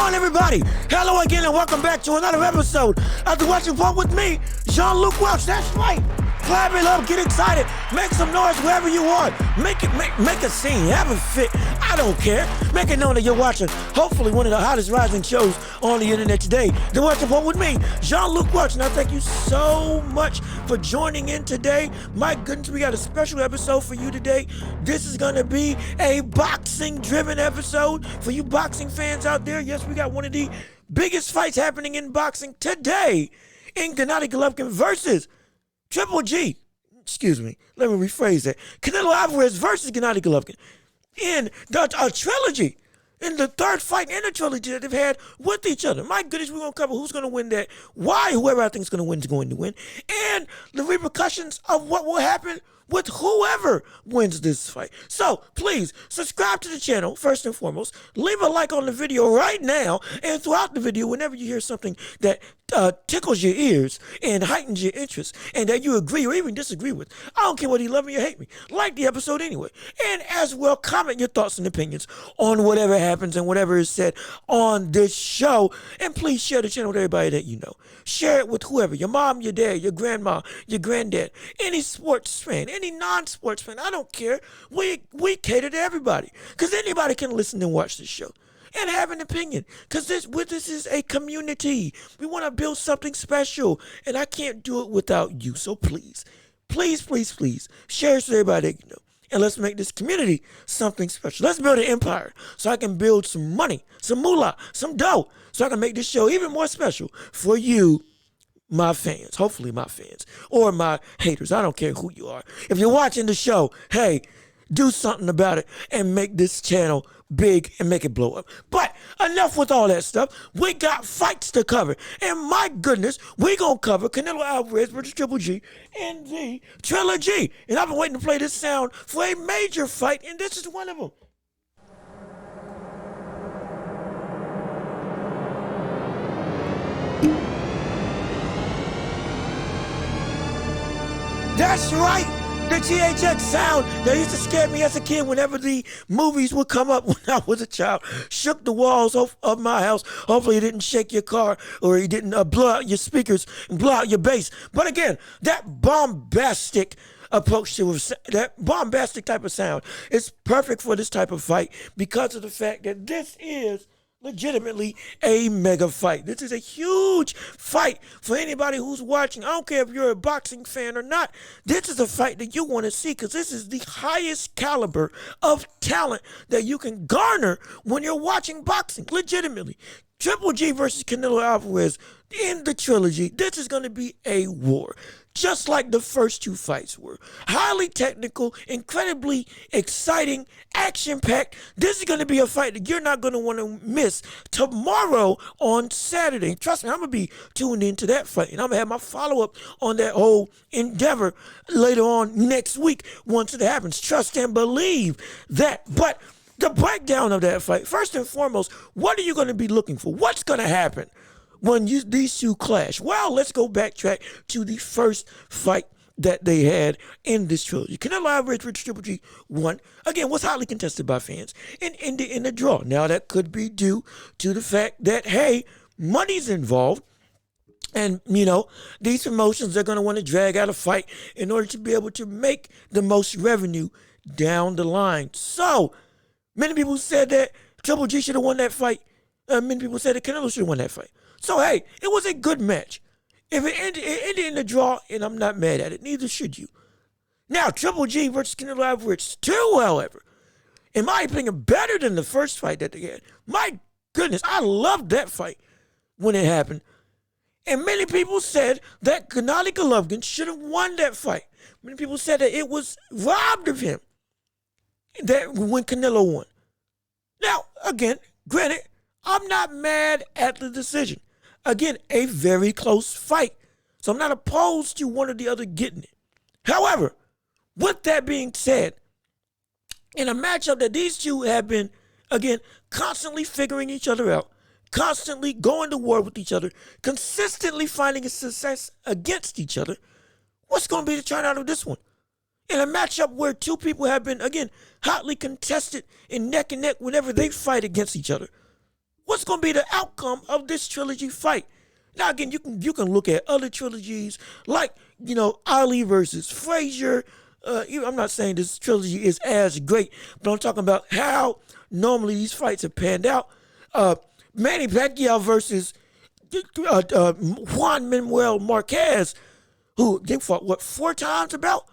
on, everybody? Hello again, and welcome back to another episode of the Watch Report with me, Jean-Luc Welch. That's right. Clap it up, get excited, make some noise wherever you are. Make a scene, have a fit. I don't care. Make it known that you're watching, hopefully, one of the hottest rising shows on the internet today. The Watch Report with me, Jean-Luc Welch. And I thank you so much for joining in today. My goodness, we got a special episode for you today. This is gonna be a boxing-driven episode for you boxing fans out there. Yes, we got one of the biggest fights happening in boxing today in Gennady Golovkin versus Triple G. Excuse me, let me rephrase that. Canelo Alvarez versus Gennady Golovkin in the trilogy, in the third fight in the trilogy that they've had with each other. My goodness, we're going to cover who's going to win that, why whoever I think is going to win, and the repercussions of what will happen with whoever wins this fight. So please subscribe to the channel first and foremost. Leave a like on the video right now, and throughout the video, whenever you hear something that tickles your ears and heightens your interest and that you agree or even disagree with, I don't care whether you love me or hate me, like the episode anyway. And as well, comment your thoughts and opinions on whatever happens and whatever is said on this show. And please share the channel with everybody that you know. Share it with whoever, your mom, your dad, your grandma, your granddad, any sports fan, any non-sports fan. I don't care. We cater to everybody, because anybody can listen and watch this show and have an opinion, because this is a community. We want to build something special, and I can't do it without you. So please share it to everybody that you know, and let's make this community something special. Let's build an empire so I can build some money, some moolah, some dough, so I can make this show even more special for you, my fans, hopefully my fans, or my haters. I don't care who you are. If you're watching the show, hey, do something about it and make this channel big and make it blow up. But enough with all that stuff. We got fights to cover, and my goodness, we gonna cover Canelo Alvarez versus Triple G in the trilogy. And I've been waiting to play this sound for a major fight, and this is one of them. That's right. The THX sound that used to scare me as a kid whenever the movies would come up when I was a child. Shook the walls of my house. Hopefully it didn't shake your car, or it didn't blow out your speakers and blow out your bass. But again, that bombastic approach to that bombastic type of sound is perfect for this type of fight, because of the fact that this is legitimately a mega fight. This is a huge fight for anybody who's watching. I don't care if you're a boxing fan or not. This is a fight that you want to see, because this is the highest caliber of talent that you can garner when you're watching boxing, legitimately. Triple G versus Canelo Alvarez in the trilogy. This is going to be a war, just like the first two fights were. Highly technical, incredibly exciting, action-packed. This is going to be a fight that you're not going to want to miss tomorrow on Saturday. Trust me, I'm going to be tuned into that fight, and I'm going to have my follow-up on that whole endeavor later on next week once it happens. Trust and believe that. But the breakdown of that fight, first and foremost, what are you going to be looking for? What's going to happen when these two clash? Well, let's go backtrack to the first fight that they had in this trilogy. Canelo Alvarez versus Triple G won. Again, was highly contested by fans and ended in a draw. Now, that could be due to the fact that, hey, money's involved. And, you know, these promotions are going to want to drag out a fight in order to be able to make the most revenue down the line. So many people said that Triple G should have won that fight. Many people said that Canelo should have won that fight. So, hey, it was a good match. If it ended in a draw, and I'm not mad at it, neither should you. Now, Triple G versus Canelo Alvarez 2, however, in my opinion, better than the first fight that they had. My goodness, I loved that fight when it happened. And many people said that Gennady Golovkin should have won that fight. Many people said that it was robbed of him that when Canelo won. Now, again, granted, I'm not mad at the decision. Again, a very close fight. So I'm not opposed to one or the other getting it. However, with that being said, in a matchup that these two have been, again, constantly figuring each other out, constantly going to war with each other, consistently finding a success against each other, what's going to be the turnout of this one? In a matchup where two people have been, again, hotly contested and neck whenever they fight against each other. What's going to be the outcome of this trilogy fight? Now again, you can look at other trilogies like Ali versus Frazier. I'm not saying this trilogy is as great, but I'm talking about how normally these fights have panned out. Manny Pacquiao versus Juan Manuel Marquez, who they fought 4 times about,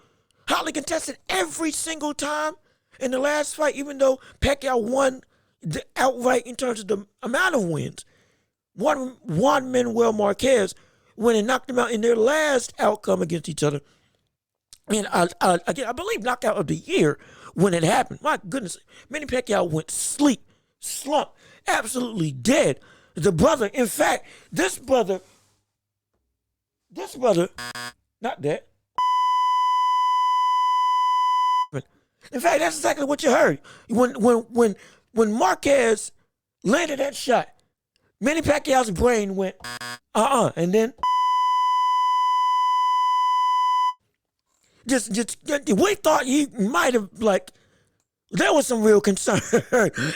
hotly contested every single time in the last fight, even though Pacquiao won outright in terms of the amount of wins. Juan Manuel Marquez went and knocked him out in their last outcome against each other. And again, I believe knockout of the year when it happened. My goodness, Manny Pacquiao went slump, absolutely dead. The brother, in fact, this brother, not that. In fact, that's exactly what you heard. When Marquez landed that shot, Manny Pacquiao's brain went, and then just we thought he might have, there was some real concern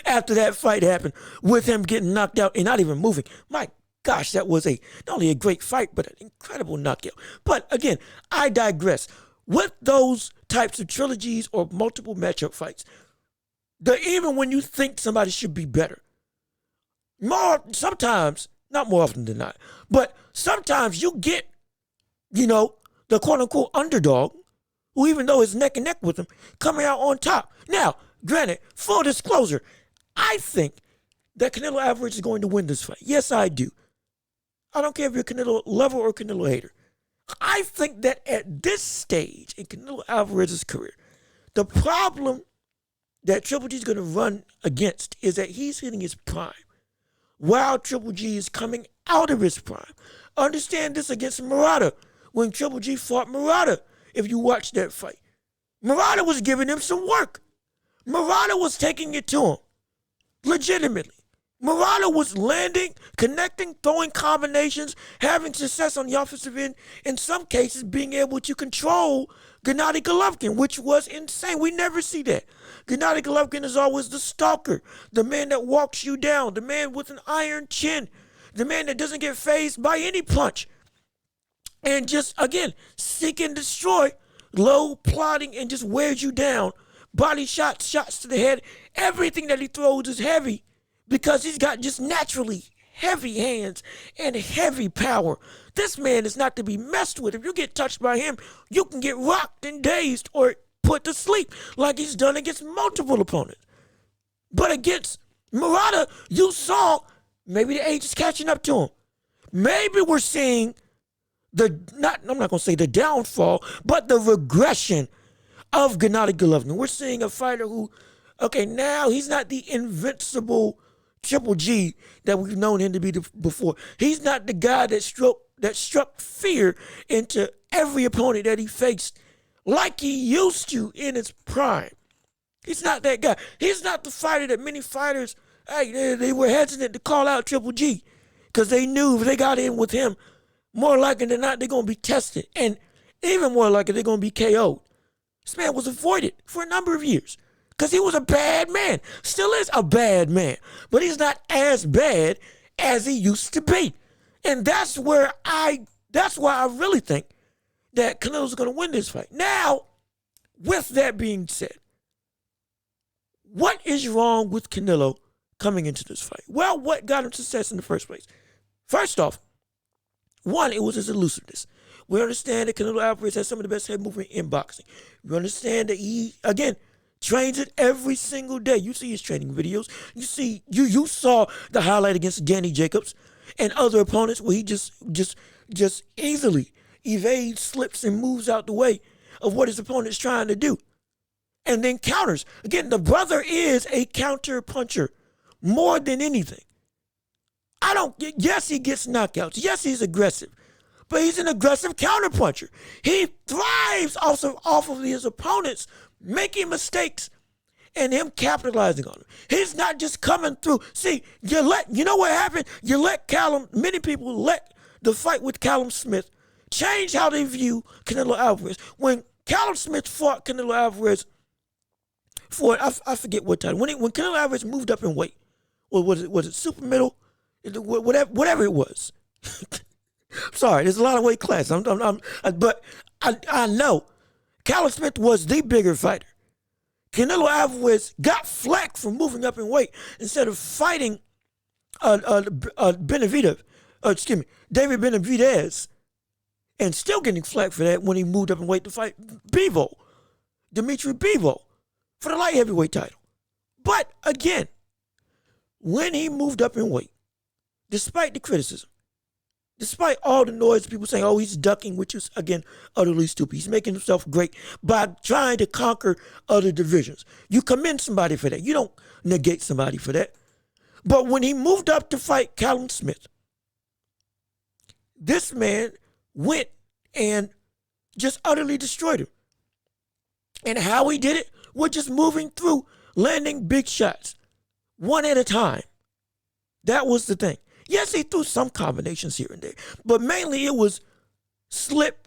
after that fight happened with him getting knocked out and not even moving. My gosh, that was not only a great fight, but an incredible knockout. But again, I digress. With those types of trilogies or multiple matchup fights, even when you think somebody should be better, sometimes, not more often than not, but sometimes you get, the quote-unquote underdog, who even though it's neck and neck with him, coming out on top. Now, granted, full disclosure, I think that Canelo Alvarez is going to win this fight. Yes, I do. I don't care if you're a Canelo lover or Canelo hater. I think that at this stage in Canelo Alvarez's career, the problem that Triple G is going to run against is that he's hitting his prime, while Triple G is coming out of his prime. Understand this against Murata, when Triple G fought Murata. If you watch that fight, Murata was giving him some work. Murata was taking it to him, legitimately. Murata was landing, connecting, throwing combinations, having success on the offensive end, in some cases being able to control Gennady Golovkin, which was insane. We never see that. Gennady Golovkin is always the stalker, the man that walks you down, the man with an iron chin, the man that doesn't get fazed by any punch. And just, again, seek and destroy, low plotting, and just wears you down. Body shots, shots to the head. Everything that he throws is heavy because he's got just naturally heavy hands and heavy power. This man is not to be messed with. If you get touched by him, you can get rocked and dazed or put to sleep like he's done against multiple opponents. But against Murata, you saw maybe the age is catching up to him. Maybe we're seeing I'm not going to say the downfall, but the regression of Gennady Golovkin. We're seeing a fighter who, now he's not the invincible Triple G that we've known him to be before. He's not the guy that struck fear into every opponent that he faced like he used to in his prime. He's not that guy. He's not the fighter that many fighters, they were hesitant to call out Triple G because they knew if they got in with him, more likely than not, they're going to be tested. And even more likely, they're going to be KO'd. This man was avoided for a number of years because he was a bad man. Still is a bad man. But he's not as bad as he used to be. And that's why I really think that Canelo's going to win this fight. Now, with that being said, what is wrong with Canelo coming into this fight? Well, what got him success in the first place? First off, one, it was his elusiveness. We understand that Canelo Alvarez has some of the best head movement in boxing. We understand that he, again, trains it every single day. You see his training videos. You saw the highlight against Danny Jacobs and other opponents where he just easily evades, slips, and moves out the way of what his opponent's trying to do. And then counters. Again, the brother is a counter puncher more than anything. Yes, he gets knockouts. Yes, he's aggressive. But he's an aggressive counterpuncher. He thrives also off of his opponents making mistakes and him capitalizing on them. He's not just coming through. See, you know what happened? Many people let the fight with Callum Smith change how they view Canelo Alvarez. When Callum Smith fought Canelo Alvarez I forget what time. When Canelo Alvarez moved up in weight, or was it super middle? Whatever it was. Sorry, there's a lot of weight classes. But I know Callum Smith was the bigger fighter. Canelo Alvarez got flack for moving up in weight instead of fighting David Benavidez, and still getting flack for that when he moved up in weight to fight Dimitri Bivol, for the light heavyweight title. But again, when he moved up in weight, despite the criticism, despite all the noise, people saying, oh, he's ducking, which is, again, utterly stupid. He's making himself great by trying to conquer other divisions. You commend somebody for that. You don't negate somebody for that. But when he moved up to fight Callum Smith, this man went and just utterly destroyed him. And how he did it was just moving through, landing big shots, one at a time. That was the thing. Yes, he threw some combinations here and there, but mainly it was slip,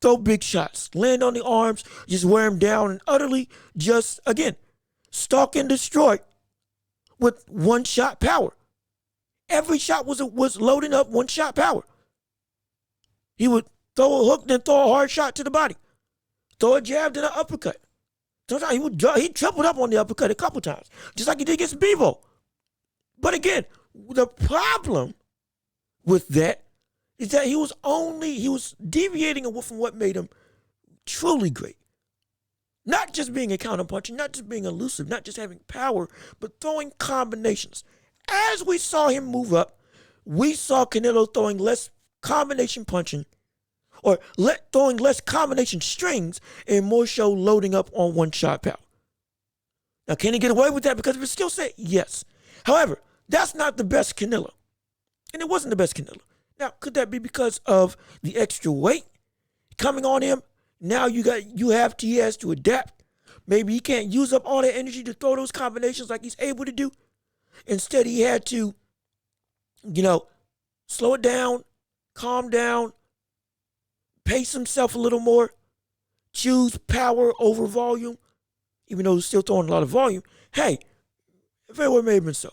throw big shots, land on the arms, just wear him down, and utterly just, again, stalk and destroy with one-shot power. Every shot was loading up one-shot power. He would throw a hook, then throw a hard shot to the body. Throw a jab, then an uppercut. Sometimes he tripled up on the uppercut a couple times, just like he did against Bivol. But again, the problem with that is that he was deviating from what made him truly great. Not just being a counterpuncher, not just being elusive, not just having power, but throwing combinations. As we saw him move up, we saw Canelo throwing less combination punching, or throwing less combination strings, and more so loading up on one-shot power. Now, can he get away with that because of his skill set? Yes. However, that's not the best Canelo. And it wasn't the best Canelo. Now, could that be because of the extra weight coming on him? Now he has to adapt. Maybe he can't use up all that energy to throw those combinations like he's able to do. Instead, he had to, slow it down, calm down, pace himself a little more, choose power over volume, even though he's still throwing a lot of volume. Hey, it very well may have been so.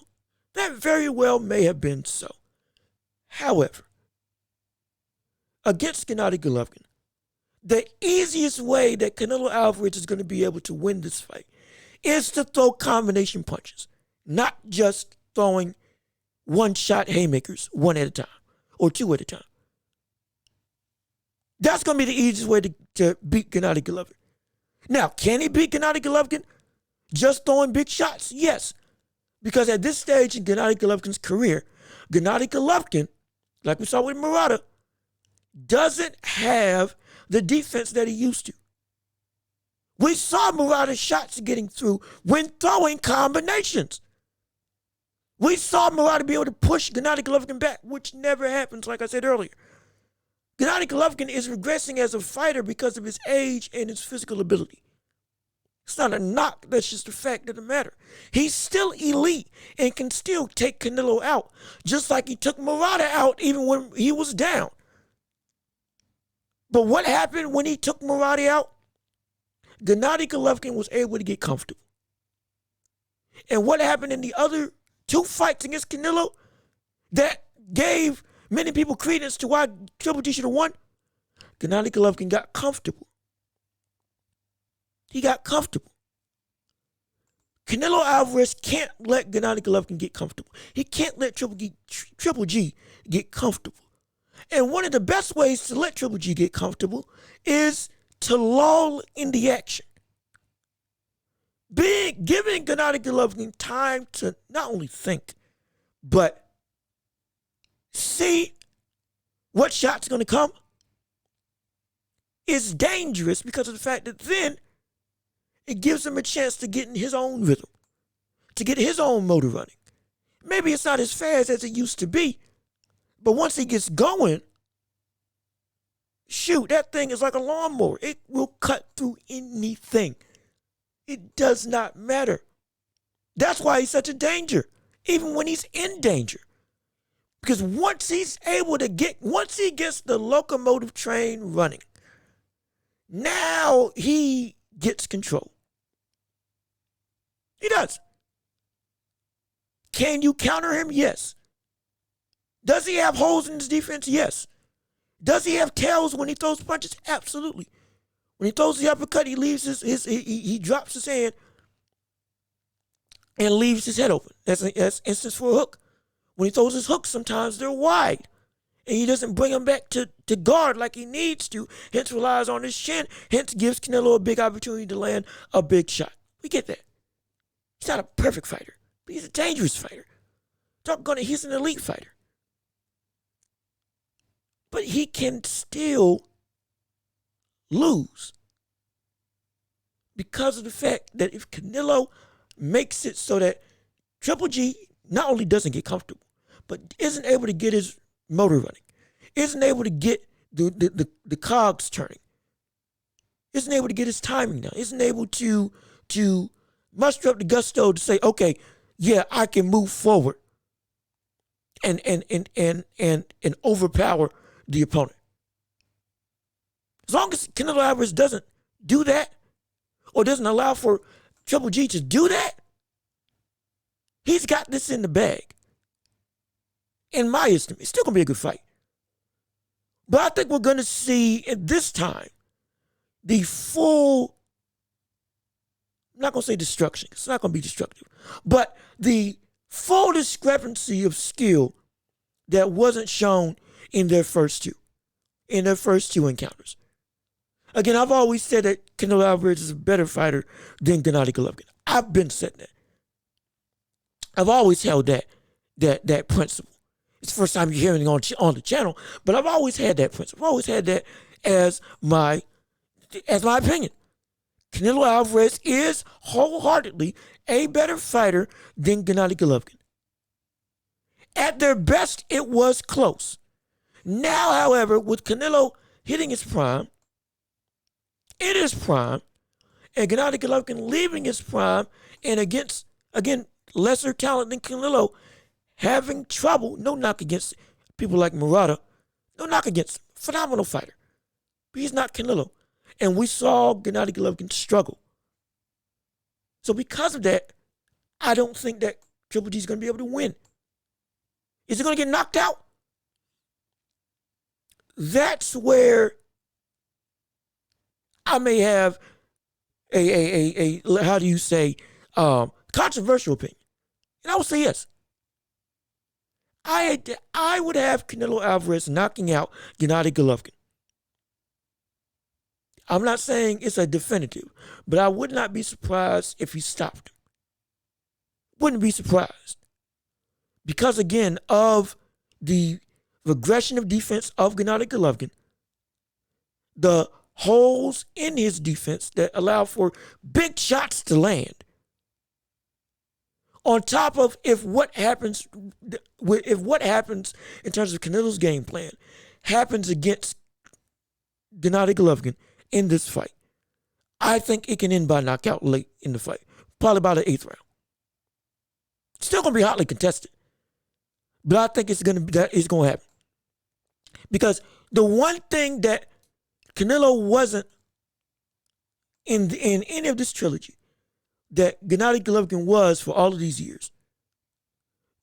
That very well may have been so. However, against Gennady Golovkin, the easiest way that Canelo Alvarez is going to be able to win this fight is to throw combination punches, not just throwing one-shot haymakers one at a time or two at a time. That's going to be the easiest way to beat Gennady Golovkin. Now, can he beat Gennady Golovkin just throwing big shots? Yes. Because at this stage in Gennady Golovkin's career, Gennady Golovkin, like we saw with Murata, doesn't have the defense that he used to. We saw Murata's shots getting through when throwing combinations. We saw Murata be able to push Gennady Golovkin back, which never happens, like I said earlier. Gennady Golovkin is regressing as a fighter because of his age and his physical ability. It's not a knock, that's just the fact of the matter. He's still elite and can still take Canelo out, just like he took Murata out even when he was down. But what happened when he took Murata out? Gennady Golovkin was able to get comfortable. And what happened in the other two fights against Canelo that gave many people credence to why Triple G should have won? Gennady Golovkin got comfortable. He got comfortable. Canelo Alvarez can't let Gennady Golovkin get comfortable. He can't let Triple G get comfortable. And one of the best ways to let Triple G get comfortable is to lull in the action. Giving Gennady Golovkin time to not only think, but see what shot's going to come is dangerous because of the fact that then it gives him a chance to get in his own rhythm, to get his own motor running. Maybe it's not as fast as it used to be, but once he gets going, shoot, that thing is like a lawnmower. It will cut through anything. It does not matter. That's why he's such a danger, even when he's in danger. Because once he gets the locomotive train running, now he gets control. He does. Can you counter him? Yes. Does he have holes in his defense? Yes. Does he have tails when he throws punches? Absolutely. When he throws the uppercut, he leaves he drops his hand and leaves his head open. That's instance for a hook. When he throws his hooks, sometimes they're wide. And he doesn't bring them back to guard like he needs to, hence relies on his chin, hence gives Canelo a big opportunity to land a big shot. We get that. He's not a perfect fighter, but he's a dangerous fighter. He's an elite fighter. But he can still lose because of the fact that if Canelo makes it so that Triple G not only doesn't get comfortable, but isn't able to get his motor running, isn't able to get the cogs turning, isn't able to get his timing down, isn't able to muster up the gusto to say, okay, yeah, I can move forward and overpower the opponent. As long as Canelo Alvarez doesn't do that, or doesn't allow for Triple G to do that, he's got this in the bag. In my estimate, it's still going to be a good fight. But I think we're going to see at this time the full, I'm not going to say destruction, it's not going to be destructive, but the full discrepancy of skill that wasn't shown in their first two encounters. Again, I've always said that Canelo Alvarez is a better fighter than Gennady Golovkin. I've been saying that. I've always held that principle. It's the first time you're hearing it on the channel, but I've always had that principle. I've always had that as my opinion. Canelo Alvarez is wholeheartedly a better fighter than Gennady Golovkin. At their best, it was close. Now, however, with Canelo hitting his prime, in his prime, and Gennady Golovkin leaving his prime, and against, again, lesser talent than Canelo, having trouble, no knock against people like Murata, no knock against him, phenomenal fighter. But he's not Canelo. And we saw Gennady Golovkin struggle. So because of that, I don't think that Triple G is going to be able to win. Is he going to get knocked out? That's where I may have a how do you say, controversial opinion. And I would say yes. I would have Canelo Alvarez knocking out Gennady Golovkin. I'm not saying it's a definitive, but I would not be surprised if he stopped him. Wouldn't be surprised. Because again, of the regression of defense of Gennady Golovkin, the holes in his defense that allow for big shots to land. On top of if what happens in terms of Canelo's game plan happens against Gennady Golovkin in this fight, I think it can end by knockout late in the fight, probably by the 8th round. Still going to be hotly contested, but I think it's going to happen. Because the one thing that Canelo wasn't in any of this trilogy that Gennady Golovkin was for all of these years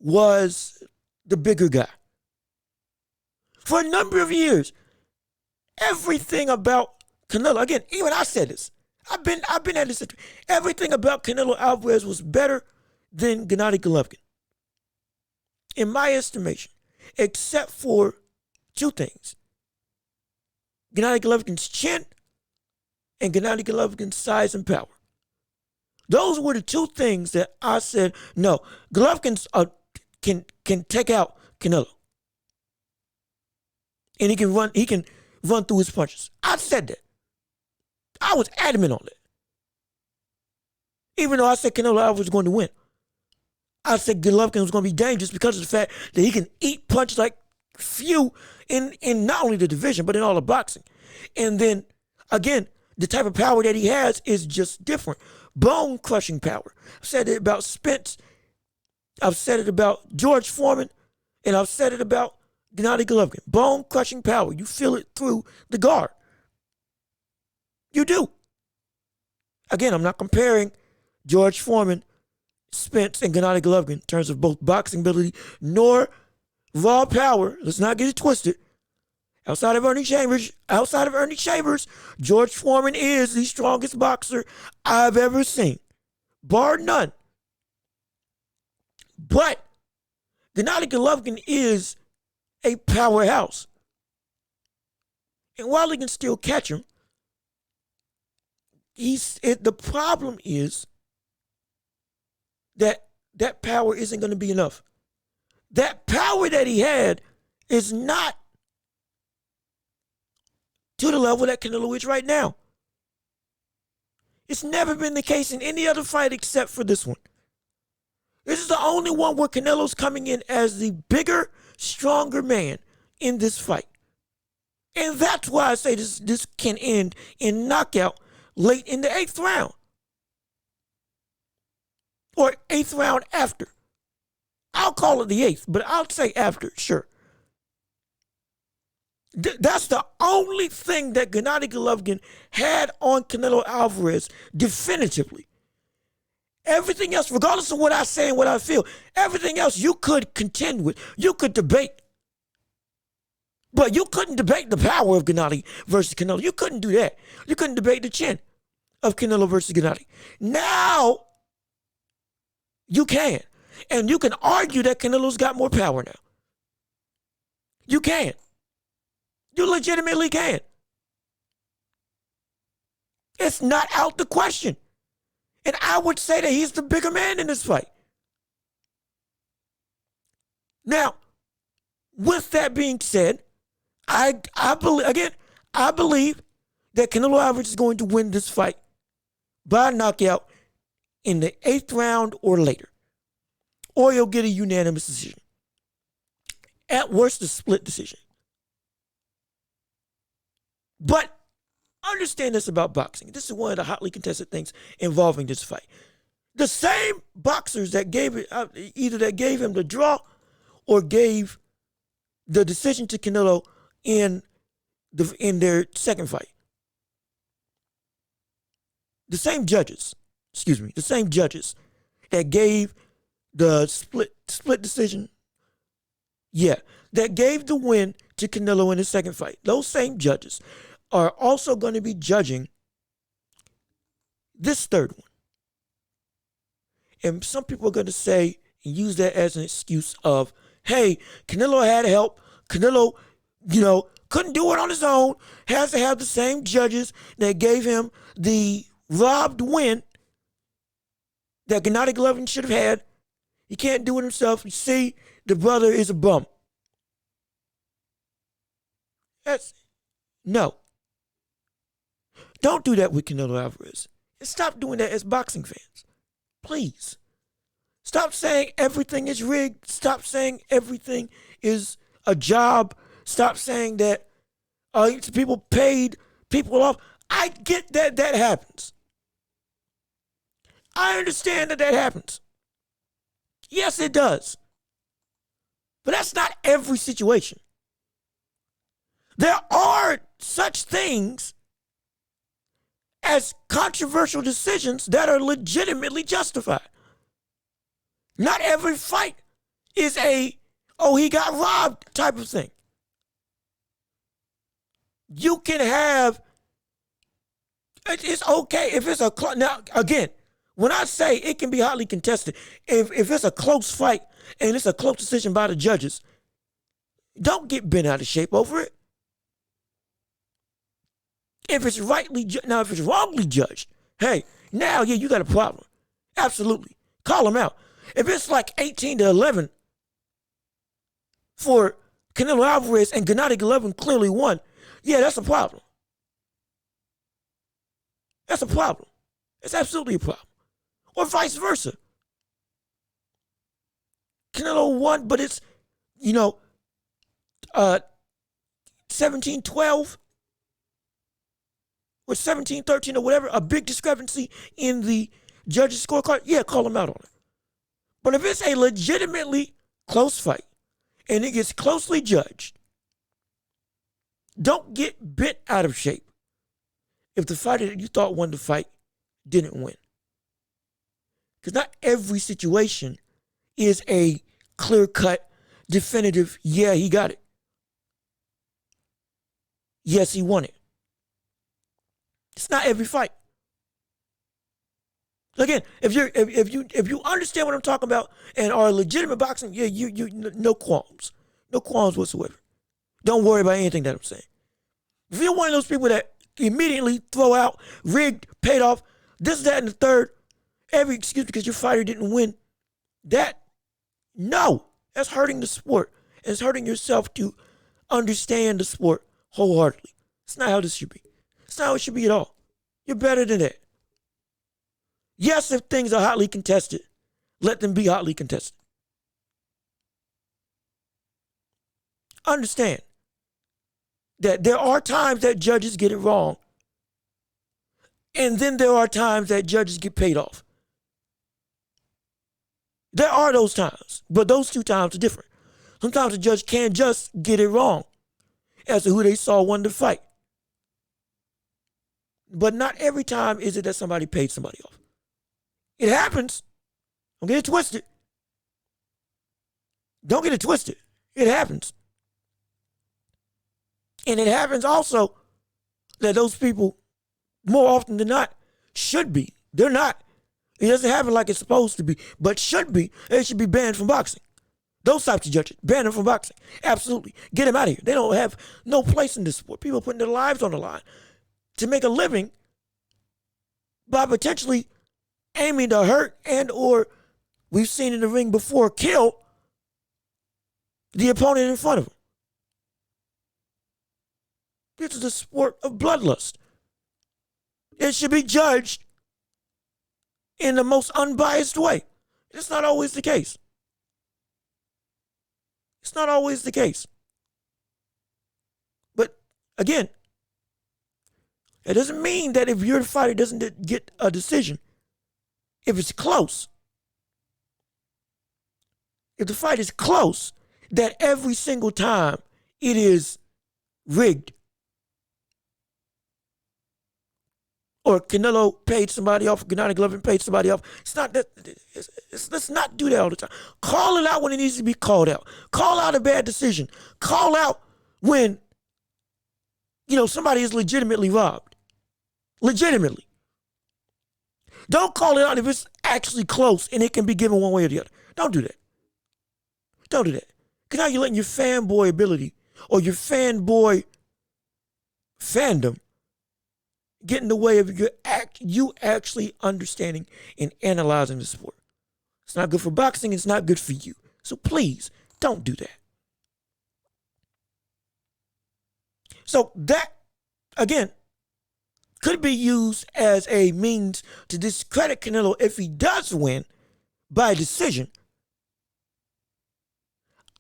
was the bigger guy. For a number of years, everything about Canelo, again, even I said this. I've been at this. Everything about Canelo Alvarez was better than Gennady Golovkin, in my estimation, except for two things: Gennady Golovkin's chin and Gennady Golovkin's size and power. Those were the two things that I said, no, Golovkin can take out Canelo. And he can run through his punches. I said that. I was adamant on that. Even though I said Canelo Alvarez was going to win. I said Golovkin was going to be dangerous because of the fact that he can eat punch like few in not only the division, but in all of boxing. And then, again, the type of power that he has is just different. Bone-crushing power. I've said it about Spence. I've said it about George Foreman. And I've said it about Gennady Golovkin. Bone-crushing power. You feel it through the guard. You do. Again, I'm not comparing George Foreman Spence and Gennady Golovkin in terms of both boxing ability nor raw power. Let's not get it twisted. Outside of Ernie Chambers, George Foreman is the strongest boxer I've ever seen, bar none. But Gennady Golovkin is a powerhouse. And while he can still catch him, the problem is that power isn't going to be enough. That power that he had is not to the level that Canelo is right now. It's never been the case in any other fight except for this one. This is the only one where Canelo's coming in as the bigger, stronger man in this fight. And that's why I say this can end in knockout late in the 8th round. Or 8th round after. I'll call it the 8th, but I'll say after, sure. That's the only thing that Gennady Golovkin had on Canelo Alvarez definitively. Everything else, regardless of what I say and what I feel, everything else you could contend with, you could debate. But you couldn't debate the power of Gennady versus Canelo. You couldn't do that. You couldn't debate the chin of Canelo versus Gennady. Now, you can. And you can argue that Canelo's got more power now. You can. You legitimately can. It's not out the question. And I would say that he's the bigger man in this fight. Now, with that being said, I believe that Canelo Alvarez is going to win this fight by knockout in the 8th round or later. Or he'll get a unanimous decision. At worst, a split decision. But understand this about boxing. This is one of the hotly contested things involving this fight. The same boxers that gave it, either that gave him the draw or gave the decision to Canelo in their second fight. The same judges that gave the split decision, that gave the win to Canelo in his second fight. Those same judges are also going to be judging this third one. And some people are going to say and use that as an excuse of, hey, Canelo had help. Canelo, couldn't do it on his own. Has to have the same judges that gave him the robbed win that Gennady Golovkin should have had. He can't do it himself. You see, the brother is a bum. No. Don't do that with Canelo Alvarez. And stop doing that as boxing fans. Please. Stop saying everything is rigged. Stop saying everything is a job. Stop saying that people paid people off. I get that happens. I understand that happens. Yes, it does. But that's not every situation. There are such things as controversial decisions that are legitimately justified. Not every fight is he got robbed type of thing. You can have, it's okay if it's now again, when I say it can be hotly contested, if it's a close fight and it's a close decision by the judges, don't get bent out of shape over it. If it's if it's wrongly judged, hey, now you got a problem. Absolutely. Call them out. If it's like 18-11 for Canelo Alvarez and Gennady Golovkin clearly won, that's a problem. That's a problem. It's absolutely a problem. Or vice versa. Canelo won, but it's, 17-12 or 17-13 or whatever, a big discrepancy in the judges' scorecard, call them out on it. But if it's a legitimately close fight and it gets closely judged, don't get bent out of shape if the fighter that you thought won the fight didn't win. Because not every situation is a clear-cut, definitive, yeah, he got it. Yes, he won it. It's not every fight. Again, if you understand what I'm talking about and are legitimate boxing, yeah, you no qualms. No qualms whatsoever. Don't worry about anything that I'm saying. If you're one of those people that immediately throw out rigged, paid off, this, that, and the third, every excuse because your fighter didn't win, that's hurting the sport. It's hurting yourself to understand the sport wholeheartedly. It's not how this should be. It's not how it should be at all. You're better than that. Yes, if things are hotly contested, let them be hotly contested. Understand that there are times that judges get it wrong. And then there are times that judges get paid off. There are those times, but those two times are different. Sometimes a judge can just get it wrong as to who they saw won the fight. But not every time is it that somebody paid somebody off. It happens. Don't get it twisted. Don't get it twisted. It happens. And it happens also that those people, more often than not, should be. They're not. It doesn't happen like it's supposed to be, but should be. They should be banned from boxing. Those types of judges, ban them from boxing. Absolutely. Get them out of here. They don't have no place in this sport. People putting their lives on the line to make a living by potentially aiming to hurt and or, we've seen in the ring before, kill the opponent in front of them. This is a sport of bloodlust. It should be judged in the most unbiased way. It's not always the case. It's not always the case. But again, it doesn't mean that if your fighter doesn't get a decision, if it's close, if the fight is close, that every single time it is rigged. Or Canelo paid somebody off, Gennady Golovkin paid somebody off. It's not that. Let's not do that all the time. Call it out when it needs to be called out. Call out a bad decision. Call out when, somebody is legitimately robbed. Legitimately. Don't call it out if it's actually close and it can be given one way or the other. Don't do that. Don't do that. Because now you're letting your fanboy ability or your fanboy fandom get in the way of you actually understanding and analyzing the sport. It's not good for boxing. It's not good for you. So please, don't do that. So that, again, could be used as a means to discredit Canelo if he does win by decision.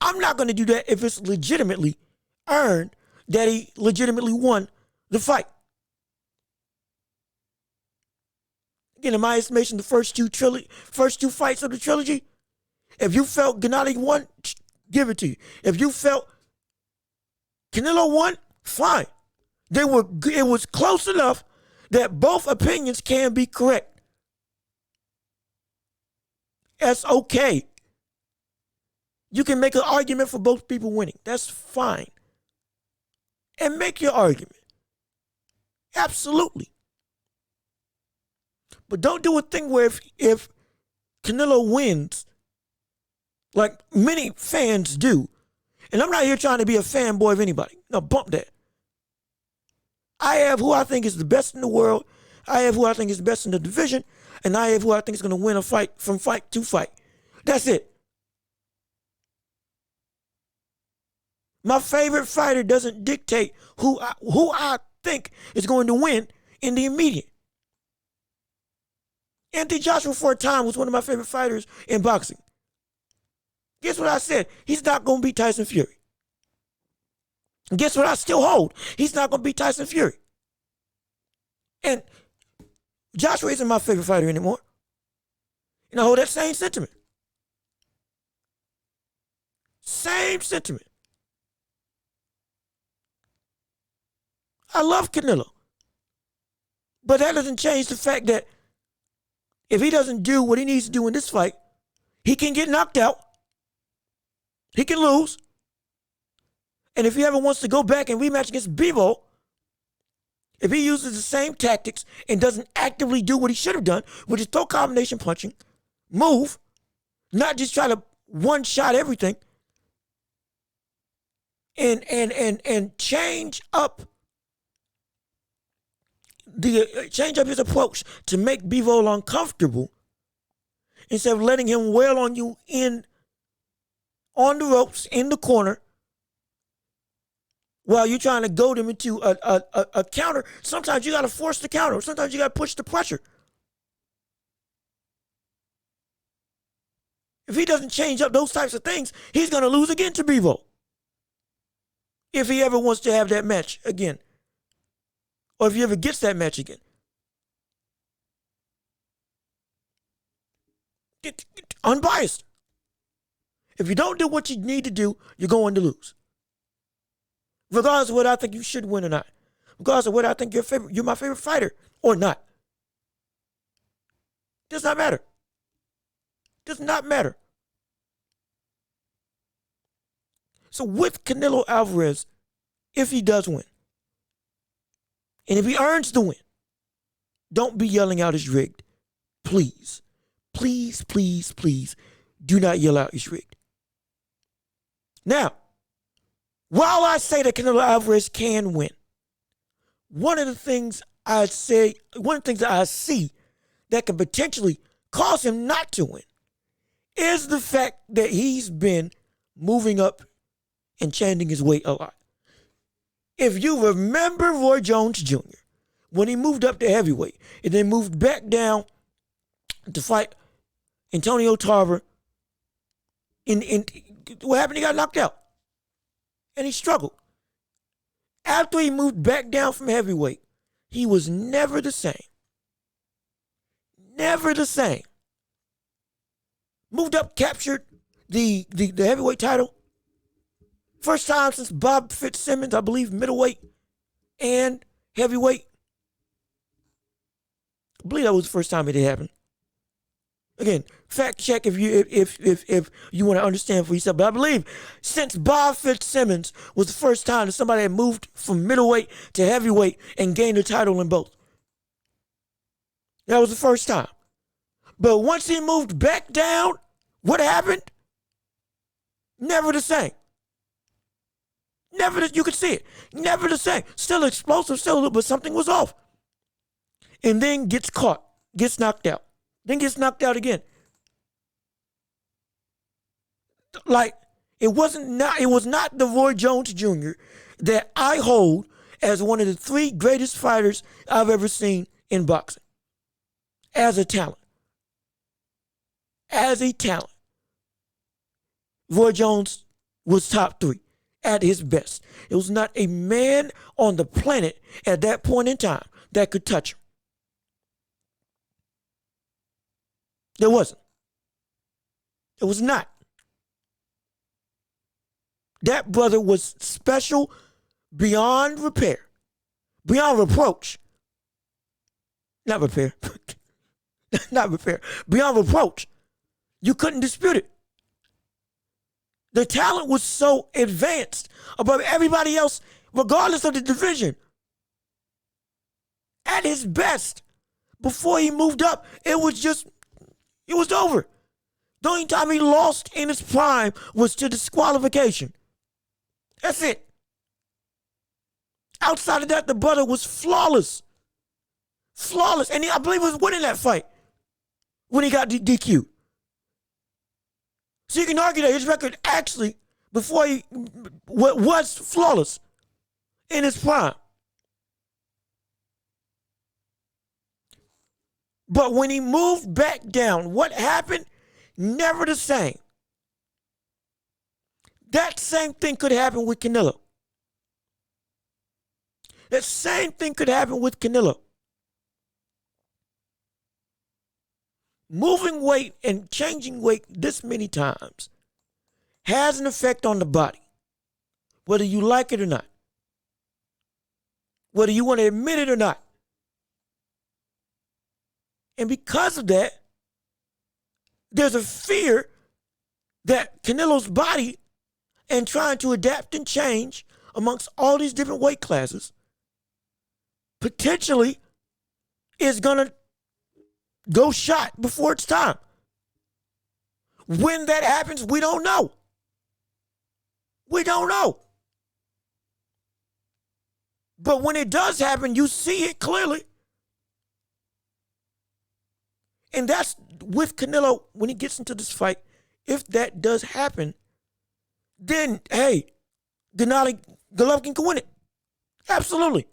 I'm not going to do that if it's legitimately earned that he legitimately won the fight. Again, in my estimation, the first two fights of the trilogy, if you felt Gennady won, give it to you. If you felt Canelo won, fine. It was close enough that both opinions can be correct. That's okay. You can make an argument for both people winning. That's fine. And make your argument. Absolutely. But don't do a thing where if Canelo wins, like many fans do, and I'm not here trying to be a fanboy of anybody. No, bump that. I have who I think is the best in the world. I have who I think is the best in the division. And I have who I think is going to win a fight from fight to fight. That's it. My favorite fighter doesn't dictate who I think is going to win in the immediate. Anthony Joshua for a time was one of my favorite fighters in boxing. Guess what I said? He's not going to beat Tyson Fury. And guess what I still hold? He's not going to beat Tyson Fury. And Joshua isn't my favorite fighter anymore. And I hold that same sentiment. Same sentiment. I love Canelo. But that doesn't change the fact that If he doesn't do what he needs to do in this fight, he can get knocked out. He can lose. And if he ever wants to go back and rematch against Bivol, if he uses the same tactics and doesn't actively do what he should have done, which is throw combination punching, move, not just try to one-shot everything, and change up his approach to make Bivol uncomfortable instead of letting him wail on you on the ropes in the corner while you're trying to goad him into a counter. Sometimes you got to force the counter. Sometimes you got to push the pressure. If he doesn't change up those types of things, he's going to lose again to Bivol. If he ever wants to have that match again. Or if he ever gets that match again. Get unbiased. If you don't do what you need to do, you're going to lose. Regardless of whether I think you should win or not. Regardless of whether I think you're my favorite fighter or not. Does not matter. Does not matter. So with Canelo Alvarez, if he does win, and if he earns the win, don't be yelling out it's rigged. Please, please, please, please, do not yell out it's rigged. Now, while I say that Canelo Alvarez can win, one of the things that I see that could potentially cause him not to win is the fact that he's been moving up and changing his weight a lot. If you remember Roy Jones Jr., when he moved up to heavyweight and then moved back down to fight Antonio Tarver, what happened? He got knocked out. And he struggled. After he moved back down from heavyweight, he was never the same. Never the same. Moved up, captured the heavyweight title. First time since Bob Fitzsimmons, I believe, middleweight and heavyweight. I believe that was the first time it had happened. Again, fact check if you want to understand for yourself. But I believe since Bob Fitzsimmons was the first time that somebody had moved from middleweight to heavyweight and gained a title in both. That was the first time. But once he moved back down, what happened? Never the same. You could see it. Never the same. Still explosive, but something was off. And then gets caught, gets knocked out. Then gets knocked out again. Like, it was not the Roy Jones Jr. that I hold as one of the 3 greatest fighters I've ever seen in boxing. As a talent. Roy Jones was top 3 at his best. It was not a man on the planet at that point in time that could touch him. There wasn't. It was not. That brother was special beyond repair. Beyond reproach. Not repair. Not repair. Beyond reproach. You couldn't dispute it. The talent was so advanced above everybody else, regardless of the division. At his best, before he moved up, it was over. The only time he lost in his prime was to disqualification. That's it. Outside of that, the brother was flawless. Flawless. And I believe he was winning that fight when he got DQ. So you can argue that his record actually, before he was flawless in his prime. But when he moved back down, what happened? Never the same. That same thing could happen with Canelo. That same thing could happen with Canelo. Moving weight and changing weight this many times has an effect on the body, whether you like it or not, whether you want to admit it or not. And because of that, there's a fear that Canelo's body and trying to adapt and change amongst all these different weight classes potentially is going to go shot before it's time. When that happens, we don't know. We don't know. But when it does happen, you see it clearly. And that's with Canelo, when he gets into this fight, if that does happen, then, hey, Gennady Golovkin can win it. Absolutely.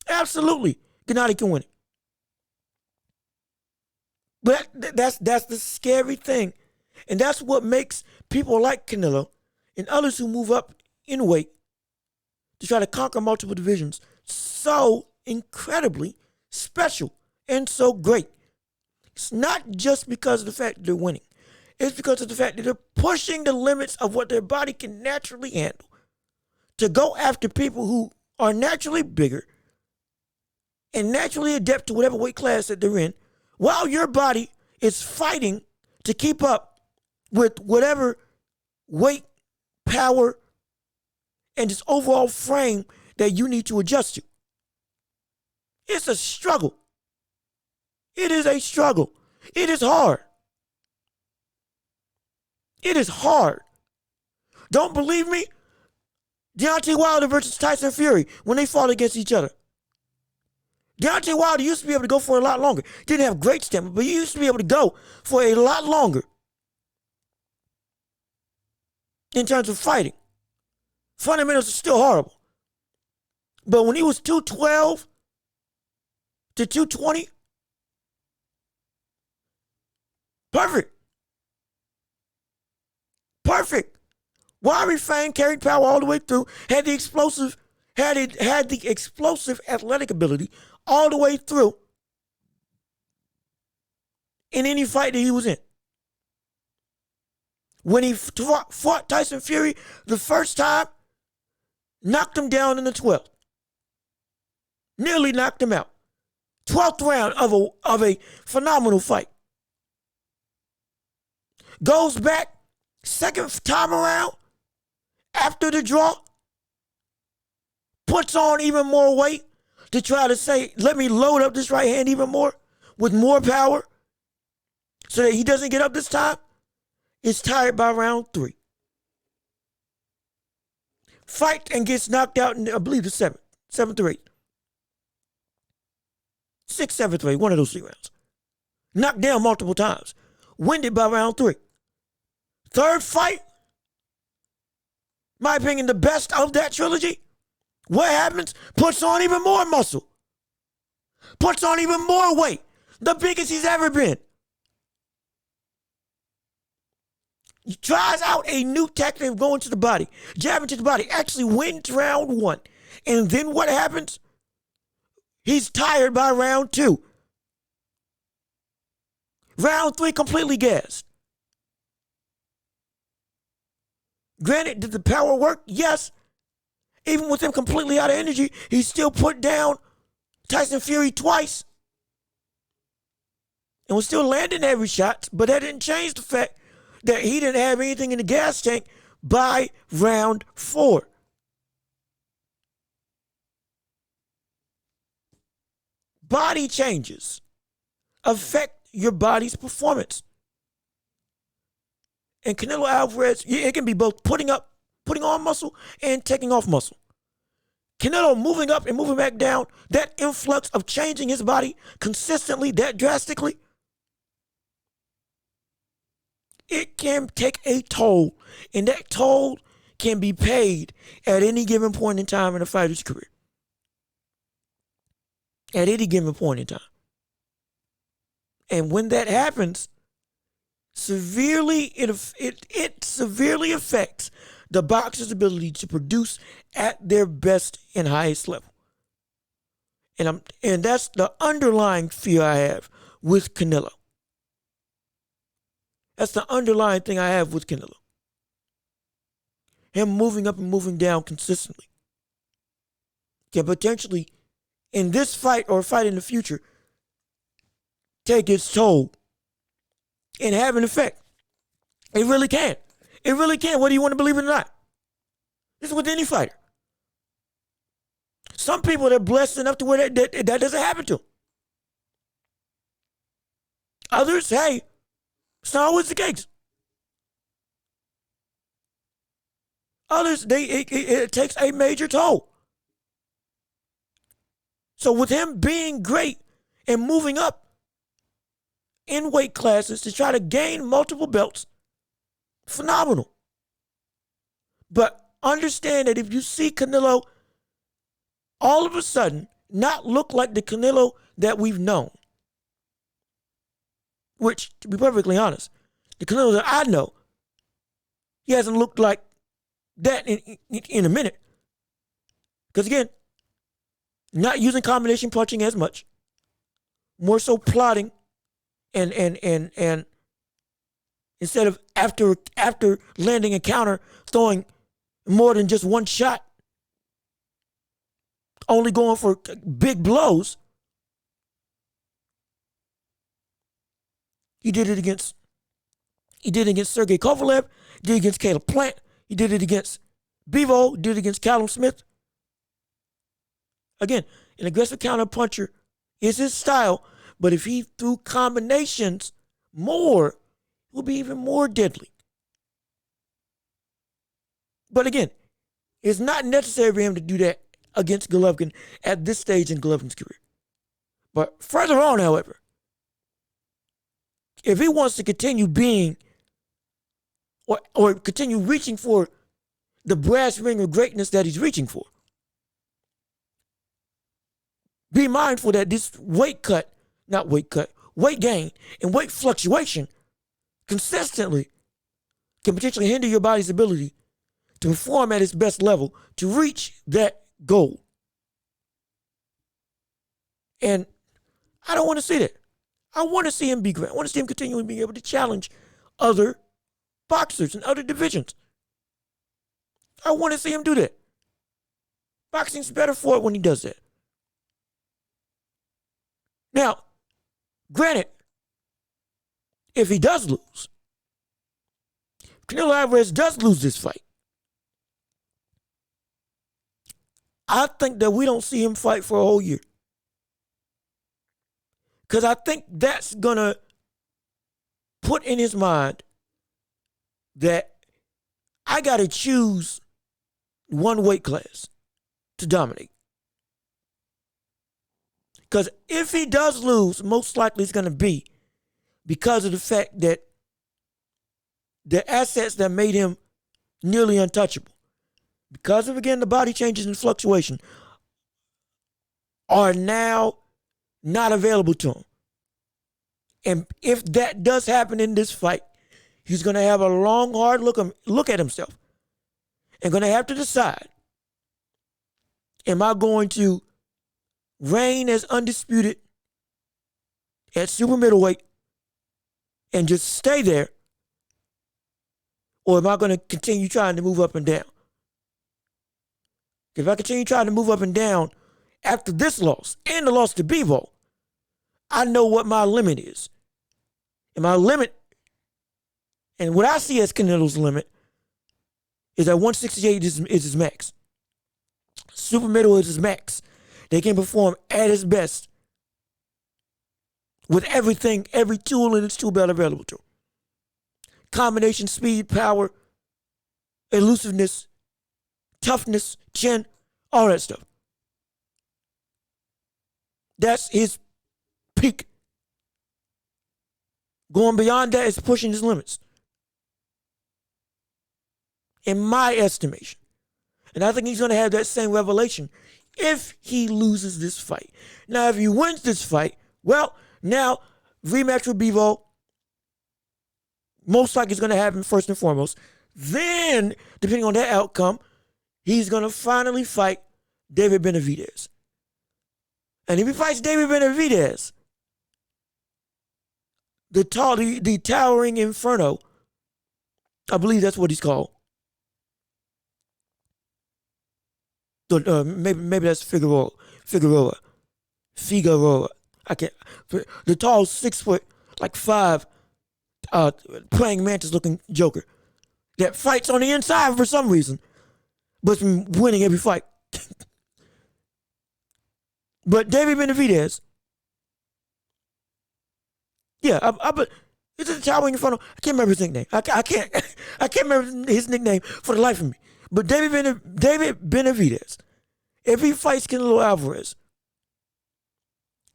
Absolutely. Gennady can win it. But that's the scary thing. And that's what makes people like Canelo and others who move up in weight to try to conquer multiple divisions so incredibly special and so great. It's not just because of the fact that they're winning. It's because of the fact that they're pushing the limits of what their body can naturally handle to go after people who are naturally bigger and naturally adept to whatever weight class that they're in, while your body is fighting to keep up with whatever weight, power, and this overall frame that you need to adjust to. It's a struggle. It is a struggle. It is hard. It is hard. Don't believe me? Deontay Wilder versus Tyson Fury, when they fought against each other. Deontay Wilder used to be able to go for a lot longer. Didn't have great stamina, but he used to be able to go for a lot longer in terms of fighting. Fundamentals are still horrible. But when he was 212 to 220, perfect. Perfect. Wiry frame, carried power all the way through, had the explosive athletic ability all the way through in any fight that he was in. When he fought Tyson Fury the first time, knocked him down in the 12th. Nearly knocked him out. 12th round of a phenomenal fight. Goes back second time around after the draw, puts on even more weight to try to say, let me load up this right hand even more with more power so that he doesn't get up this time. Is tired by round 3. Fight and gets knocked out in, I believe, the 7th or 8th. 6th, 7th, or 8th, one of those 3 rounds. Knocked down multiple times. Winded by round 3. Third fight, my opinion, the best of that trilogy. What happens? Puts on even more muscle. Puts on even more weight. The biggest he's ever been. He tries out a new tactic of going to the body, jabbing to the body, actually wins round 1. And then what happens? He's tired by round 2. Round 3, completely gassed. Granted, did the power work? Yes. Even with him completely out of energy, he still put down Tyson Fury twice. And was still landing every shot, but that didn't change the fact that he didn't have anything in the gas tank by round 4. Body changes affect your body's performance. And Canelo Alvarez, it can be both putting on muscle and taking off muscle. Canelo moving up and moving back down, that influx of changing his body consistently, that drastically, it can take a toll, and that toll can be paid at any given point in time in a fighter's career. At any given point in time. And when that happens, it severely affects the boxer's ability to produce at their best and highest level. And that's the underlying fear I have with Canelo. That's the underlying thing I have with Canelo. Him moving up and moving down consistently can potentially in this fight or fight in the future take its toll and have an effect. It really can. It really can, whether you want to believe it or not. This is with any fighter. Some people, they're blessed enough to where that doesn't happen to them. Others, hey, it's not always the case. Others, it takes a major toll. So with him being great and moving up in weight classes to try to gain multiple belts, phenomenal. But understand that if you see Canelo all of a sudden not look like the Canelo that we've known, which, to be perfectly honest, the Canelo that I know, he hasn't looked like that in a minute. Because again, not using combination punching as much, more so plotting and instead of after landing a counter, throwing more than just one shot, only going for big blows. He did it against Sergey Kovalev, he did it against Caleb Plant, he did it against Bivol, he did it against Callum Smith. Again, an aggressive counter puncher is his style, but if he threw combinations more, it will be even more deadly. But again, it's not necessary for him to do that against Golovkin at this stage in Golovkin's career. But further on, however, if he wants to continue being or continue reaching for the brass ring of greatness that he's reaching for, be mindful that this weight gain and weight fluctuation consistently can potentially hinder your body's ability to perform at its best level to reach that goal. And I don't want to see that. I want to see him be great. I want to see him continually being able to challenge other boxers in other divisions. I want to see him do that. Boxing's better for it when he does that. Now, granted, if he does lose, Canelo Alvarez does lose this fight, I think that we don't see him fight for a whole year. Because I think that's going to put in his mind that I got to choose one weight class to dominate. Because if he does lose, most likely it's going to be because of the fact that the assets that made him nearly untouchable, because of, again, the body changes and fluctuation, are now not available to him. And if that does happen in this fight, he's going to have a long, hard look at himself and going to have to decide, am I going to reign as undisputed at super middleweight and just stay there, or am I going to continue trying to move up and down? If I continue trying to move up and down after this loss and the loss to Bivol, I know what my limit is. And my limit, and what I see as Canelo's limit, is that 168 is his max. Super middle is his max. They can perform at his best with everything, every tool in its tool belt available to him. Combination, speed, power, elusiveness, toughness, chin, all that stuff. That's his peak. Going beyond that is pushing his limits, in my estimation. And I think he's going to have that same revelation if he loses this fight. Now, if he wins this fight, well, now rematch with Bivol most likely is going to happen first and foremost. Then, depending on that outcome, he's going to finally fight David Benavidez. And if he fights David Benavidez, the towering inferno, I believe that's what he's called. Maybe that's Figueroa. Figueroa. I can't. The tall 6 foot, like 5, praying mantis looking Joker that fights on the inside for some reason, but's been winning every fight. But David Benavidez, yeah, but it's a child in front of. I can't remember his nickname. I can't. I can't remember his nickname for the life of me. But David Benavidez, if he fights Canelo Alvarez,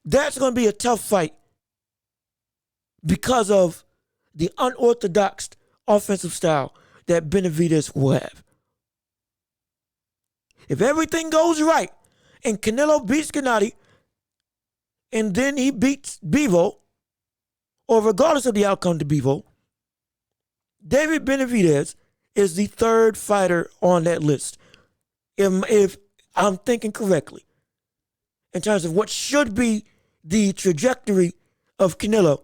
that's going to be a tough fight because of the unorthodox offensive style that Benavidez will have. If everything goes right and Canelo beats Gennady and then he beats Bivol, or regardless of the outcome to Bivol, David Benavidez is the third fighter on that list. If I'm thinking correctly, in terms of what should be the trajectory of Canelo,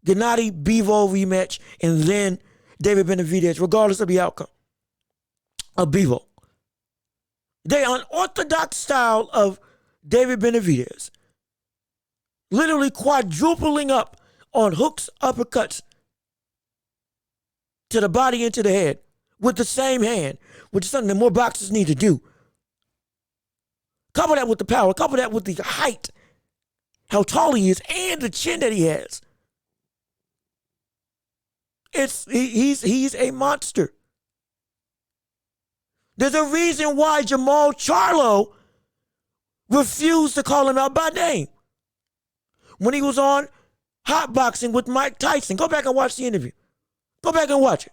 Gennady Bivol rematch, and then David Benavidez, regardless of the outcome of Bivol. The unorthodox style of David Benavidez, literally quadrupling up on hooks, uppercuts to the body and to the head with the same hand, which is something that more boxers need to do. Couple that with the power, couple that with the height, how tall he is, and the chin that he has. He's a monster. There's a reason why Jamal Charlo refused to call him out by name when he was on Hot Boxing with Mike Tyson. Go back and watch the interview. Go back and watch it.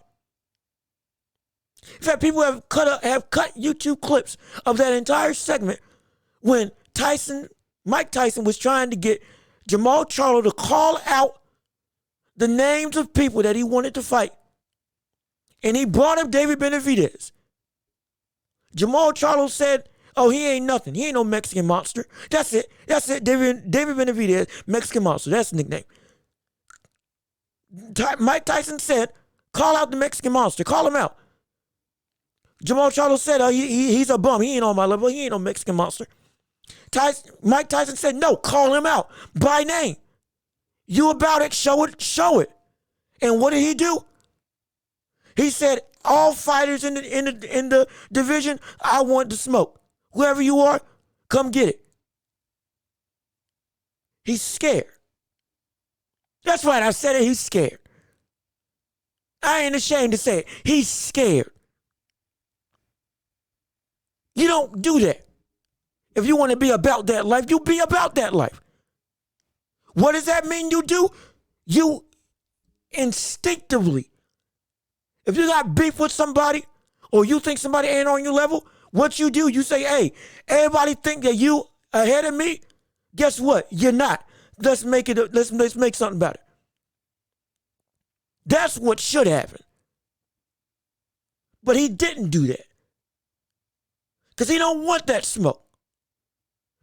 In fact, people have cut YouTube clips of that entire segment when Mike Tyson was trying to get Jamal Charlo to call out the names of people that he wanted to fight. And he brought up David Benavidez. Jamal Charlo said, oh, he ain't nothing. He ain't no Mexican monster. That's it. David Benavidez, Mexican monster. That's the nickname. Mike Tyson said, call out the Mexican monster. Call him out. Jamal Charlo said, oh, he's a bum. He ain't on my level. He ain't no Mexican monster. Mike Tyson said, no, call him out by name. You about it, show it. And what did he do? He said, all fighters in the division, I want to smoke. Whoever you are, come get it. He's scared. That's right, I said it, he's scared. I ain't ashamed to say it. He's scared. You don't do that. If you want to be about that life, you be about that life. What does that mean you do? You instinctively, if you got beef with somebody or you think somebody ain't on your level, what you do, you say, hey, everybody think that you ahead of me. Guess what? You're not. Let's make something about it. That's what should happen. But he didn't do that. Because he don't want that smoke.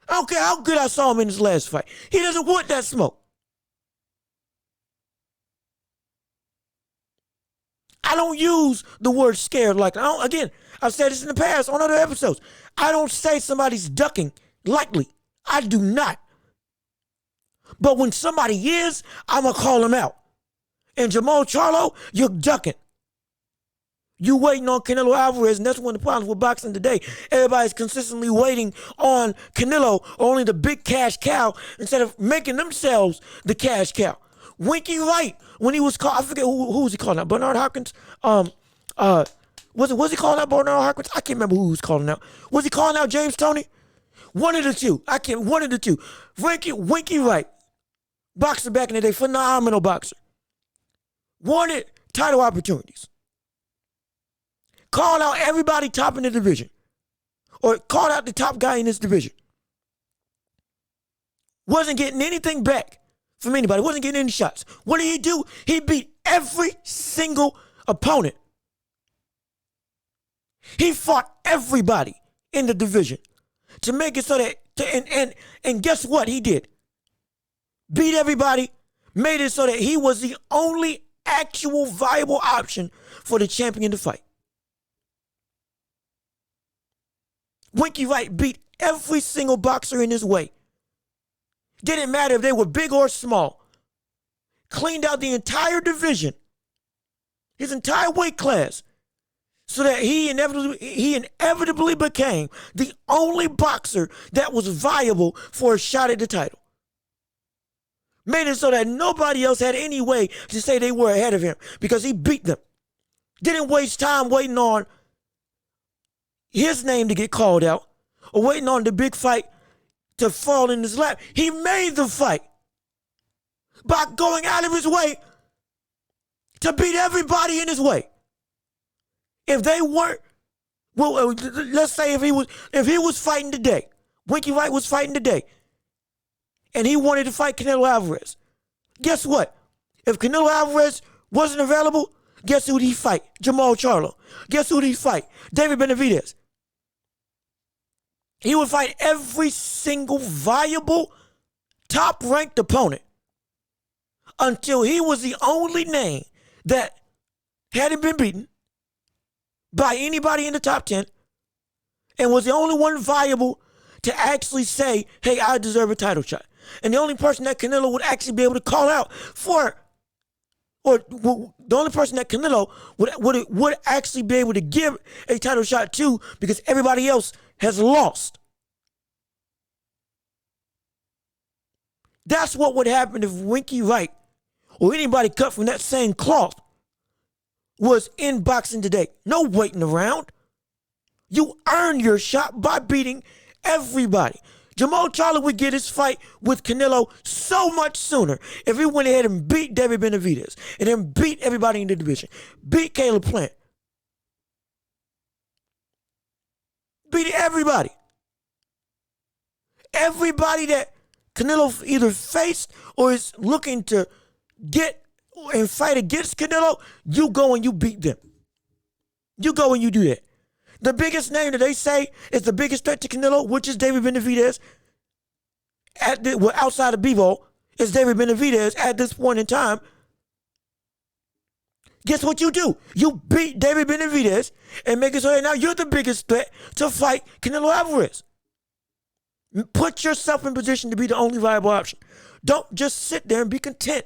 I don't care how good I saw him in his last fight. He doesn't want that smoke. I don't use the word scared like that. Again, I've said this in the past on other episodes. I don't say somebody's ducking lightly. I do not. But when somebody is, I'm going to call him out. And Jamal Charlo, you're ducking. You waiting on Canelo Alvarez, and that's one of the problems with boxing today. Everybody's consistently waiting on Canelo, only the big cash cow, instead of making themselves the cash cow. Winky Wright, when he was called, I forget who was he calling out? Bernard Hopkins? Was he calling out Bernard Hopkins? I can't remember who he was calling out. Was he calling out James Toney? One of the two. One of the two. Winky Wright, boxer back in the day, phenomenal boxer. Wanted title opportunities. Called out everybody top in the division. Or called out the top guy in this division. Wasn't getting anything back from anybody. Wasn't getting any shots. What did he do? He beat every single opponent. He fought everybody in the division to make it so that, and guess what he did? Beat everybody, made it so that he was the only actual viable option for the champion to fight. Winky Wright beat every single boxer in his way Didn't matter if they were big or small. Cleaned out the entire division, his entire weight class, so that he inevitably became the only boxer that was viable for a shot at the title. Made it so that nobody else had any way to say they were ahead of him because he beat them. Didn't waste time waiting on his name to get called out or waiting on the big fight to fall in his lap. He made the fight by going out of his way to beat everybody in his way. If they weren't, well, let's say if he was fighting today, Winky Wright was fighting today, and he wanted to fight Canelo Alvarez. Guess what? If Canelo Alvarez wasn't available, guess who'd he fight? Jamal Charlo. Guess who'd he fight? David Benavidez. He would fight every single viable, top-ranked opponent until he was the only name that hadn't been beaten by anybody in the top 10 and was the only one viable to actually say, hey, I deserve a title shot. And the only person that Canelo would actually be able to call out for, or the only person that Canelo would actually be able to give a title shot to, because everybody else has lost. That's what would happen if Winky Wright or anybody cut from that same cloth was in boxing today. No waiting around. You earn your shot by beating everybody. Jamal Charlo would get his fight with Canelo so much sooner if he went ahead and beat David Benavidez and then beat everybody in the division. Beat Caleb Plant. Beat everybody. Everybody that Canelo either faced or is looking to get and fight against Canelo, you go and you beat them. You go and you do that. The biggest name that they say is the biggest threat to Canelo, which is David Benavidez, outside of Bivol, is David Benavidez at this point in time. Guess what you do? You beat David Benavidez and make it so that now you're the biggest threat to fight Canelo Alvarez. Put yourself in position to be the only viable option. Don't just sit there and be content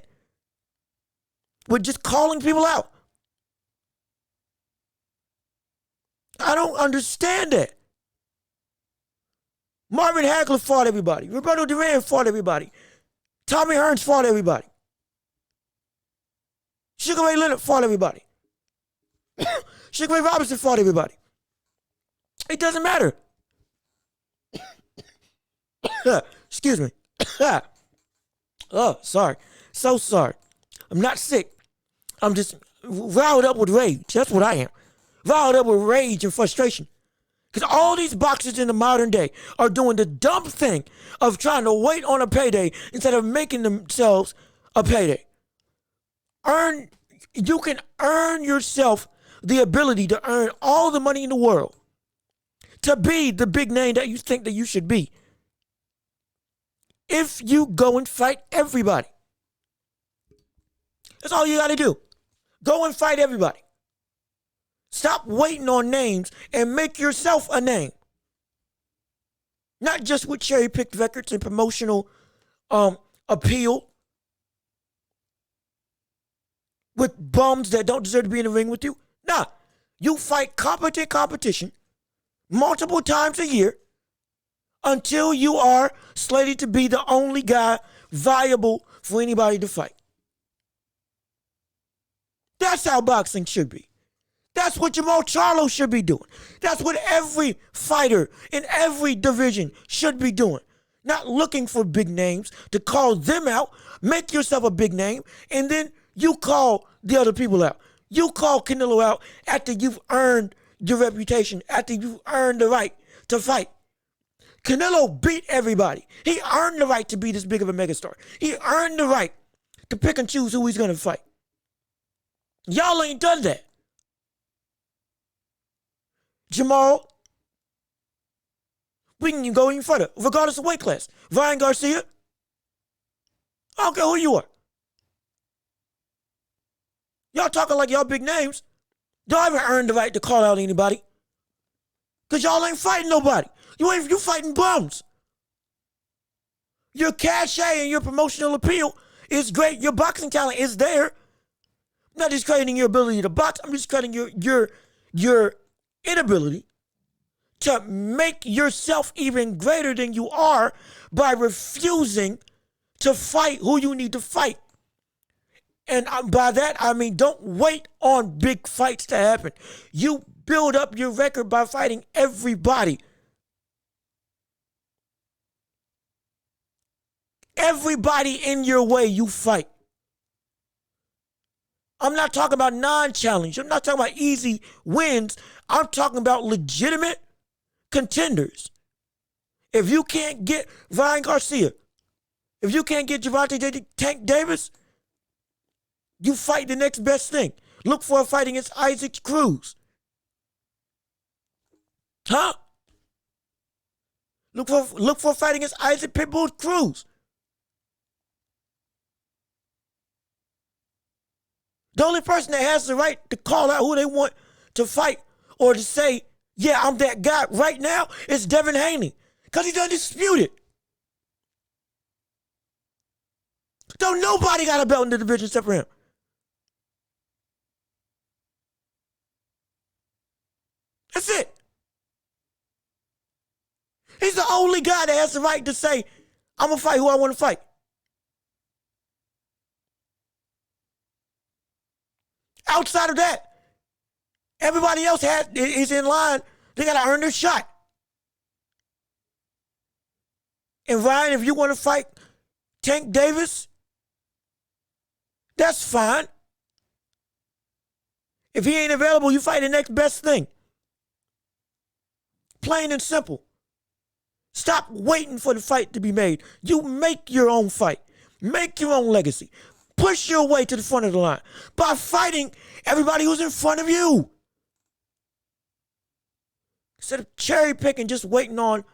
with just calling people out. I don't understand that. Marvin Hagler fought everybody. Roberto Duran fought everybody. Tommy Hearns fought everybody. Sugar Ray Leonard fought everybody. Sugar Ray Robinson fought everybody. It doesn't matter. Excuse me. Oh, sorry. So sorry. I'm not sick. I'm just riled up with rage. That's what I am. Riled up with rage and frustration. Because all these boxers in the modern day are doing the dumb thing of trying to wait on a payday instead of making themselves a payday. You can earn yourself the ability to earn all the money in the world to be the big name that you think that you should be. If you go and fight everybody. That's all you got to do. Go and fight everybody. Stop waiting on names and make yourself a name. Not just with cherry-picked records and promotional appeal. With bums that don't deserve to be in the ring with you. Nah. You fight competent competition multiple times a year until you are slated to be the only guy viable for anybody to fight. That's how boxing should be. That's what Jamal Charlo should be doing. That's what every fighter in every division should be doing. Not looking for big names to call them out. Make yourself a big name, and then you call the other people out. You call Canelo out after you've earned your reputation, after you've earned the right to fight. Canelo beat everybody. He earned the right to be this big of a megastar. He earned the right to pick and choose who he's going to fight. Y'all ain't done that. Jamal, we can go even further, regardless of weight class. Ryan Garcia, I don't care who you are. Y'all talking like y'all big names. Y'all haven't earned the right to call out anybody. Because y'all ain't fighting nobody. You fighting bums. Your cachet and your promotional appeal is great. Your boxing talent is there. I'm not discrediting your ability to box. I'm discrediting your inability to make yourself even greater than you are by refusing to fight who you need to fight. And by that, I mean, don't wait on big fights to happen. You build up your record by fighting everybody. Everybody in your way, you fight. I'm not talking about non-challenge. I'm not talking about easy wins. I'm talking about legitimate contenders. If you can't get Ryan Garcia, if you can't get Gervonta Tank Davis, you fight the next best thing. Look for a fight against Isaac Cruz. Huh? Look for a fight against Isaac Pitbull Cruz. The only person that has the right to call out who they want to fight or to say, yeah, I'm that guy right now is Devin Haney. Because he's undisputed. Don't nobody got a belt in the division except for him. That's it. He's the only guy that has the right to say, I'm going to fight who I want to fight. Outside of that, everybody else is in line. They got to earn their shot. And Ryan, if you want to fight Tank Davis, that's fine. If he ain't available, you fight the next best thing. Plain and simple. Stop waiting for the fight to be made. You make your own fight. Make your own legacy. Push your way to the front of the line by fighting everybody who's in front of you. Instead of cherry picking, just waiting on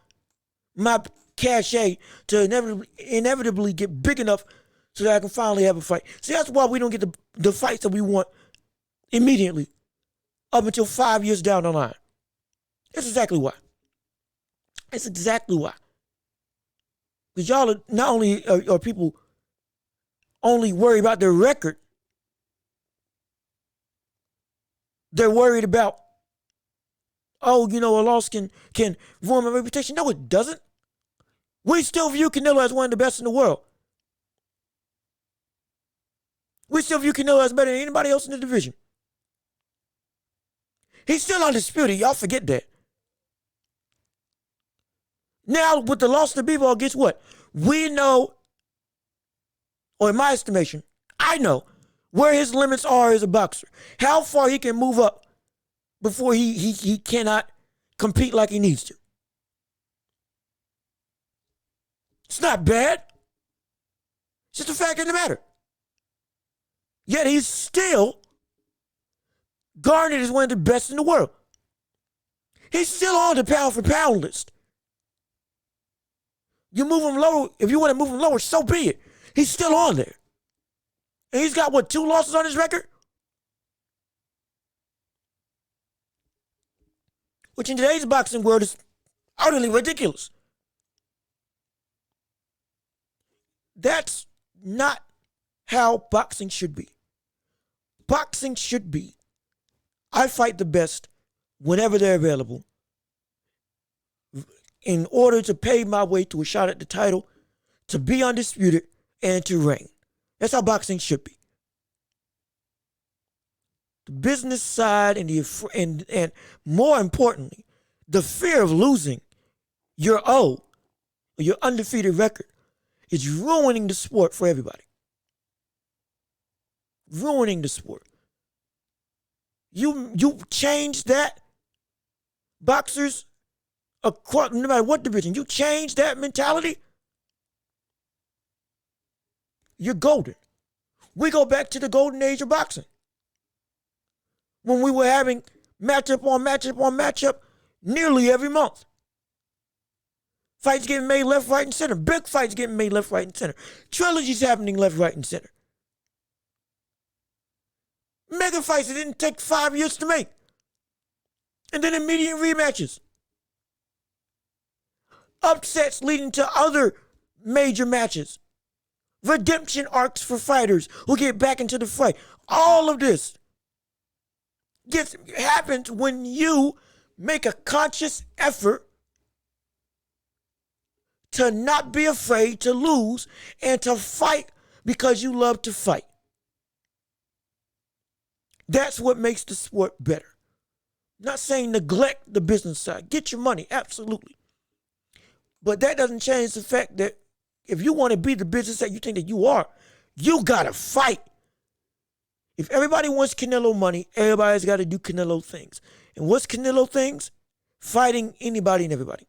my cachet to inevitably get big enough so that I can finally have a fight. See, that's why we don't get the fights that we want immediately up until 5 years down the line. That's exactly why. That's exactly why. Because y'all are not only are people only worried about their record, they're worried about, oh, a loss can ruin my reputation. No, it doesn't. We still view Canelo as one of the best in the world. We still view Canelo as better than anybody else in the division. He's still undisputed. Y'all forget that. Now, with the loss to Bivol, guess what? We know, or in my estimation, I know where his limits are as a boxer. How far he can move up before he cannot compete like he needs to. It's not bad. It's just a fact of the matter. Yet he's still garnered as one of the best in the world. He's still on the pound for pound list. You move him lower, if you want to move him lower, so be it. He's still on there. And he's got, 2 losses on his record? Which in today's boxing world is utterly ridiculous. That's not how boxing should be. Boxing should be, I fight the best whenever they're available in order to pay my way to a shot at the title, to be undisputed, and to reign. That's how boxing should be. The business side and more importantly, the fear of losing your your undefeated record is ruining the sport for everybody. Ruining the sport. You change that, boxers, no matter what division, you change that mentality, you're golden. We go back to the golden age of boxing, when we were having matchup on matchup on matchup nearly every month. Fights getting made left, right, and center. Big fights getting made left, right, and center. Trilogies happening left, right, and center. Mega fights that didn't take 5 years to make. And then immediate rematches. Upsets leading to other major matches, redemption arcs for fighters who get back into the fight. All of this happens when you make a conscious effort to not be afraid to lose and to fight because you love to fight. That's what makes the sport better. Not saying neglect the business side. Get your money, absolutely. But that doesn't change the fact that if you want to be the business that you think that you are, you got to fight. If everybody wants Canelo money, everybody's got to do Canelo things. And what's Canelo things? Fighting anybody and everybody.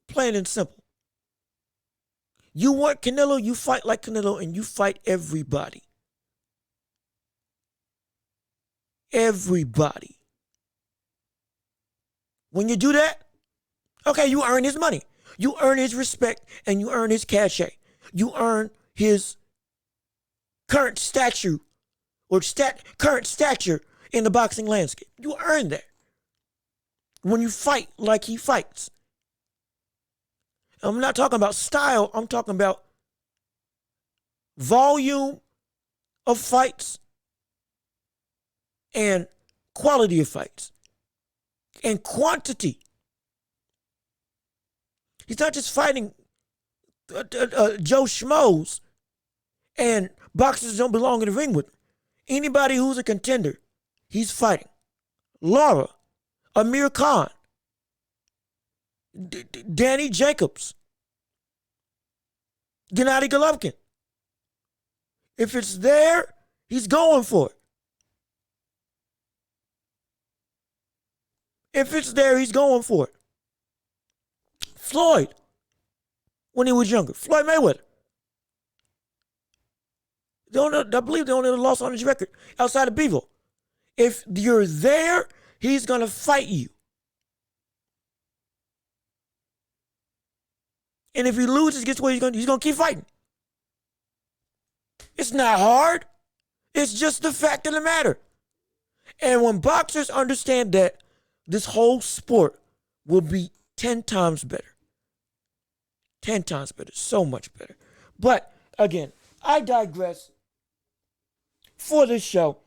Plain and simple. You want Canelo, you fight like Canelo, and you fight everybody. Everybody. When you do that, okay, you earn his money. You earn his respect, and you earn his cachet. You earn his current stature or current stature in the boxing landscape. You earn that when you fight like he fights. I'm not talking about style. I'm talking about volume of fights and quality of fights and quantity. He's not just fighting Joe Schmoes and boxers don't belong in the ring with him. Anybody who's a contender, he's fighting. Lara, Amir Khan, Danny Jacobs, Gennady Golovkin. If it's there, he's going for it. If it's there, he's going for it. Floyd, when he was younger, Floyd Mayweather. I believe they only lost on his record outside of Bevo. If you're there, he's going to fight you. And if he loses, guess what? He's going to keep fighting. It's not hard. It's just the fact of the matter. And when boxers understand that, this whole sport will be 10 times better. 10 times better. So much better. But, again, I digress for this show.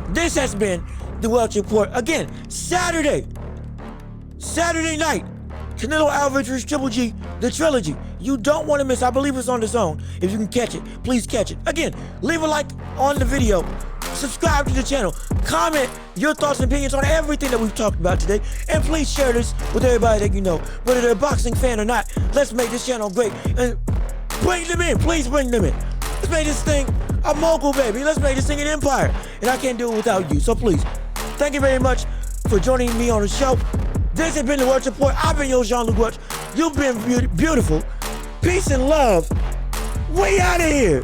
This has been the Welch Report. Again, Saturday night, Canelo Alvarez vs GGG, the Trilogy. You don't want to miss. I believe it's on the zone. If you can catch it, please catch it. Again, leave a like on the video. Subscribe to the channel. Comment your thoughts and opinions on everything that we've talked about today. And please share this with everybody that you know. Whether they're a boxing fan or not, let's make this channel great. And bring them in. Please bring them in. Let's make this thing a mogul, baby. Let's make this thing an empire. And I can't do it without you. So please, thank you very much for joining me on the show. This has been the Welch Report. I've been your Jean-Luc Welch. You've been beautiful. Peace and love. We out of here.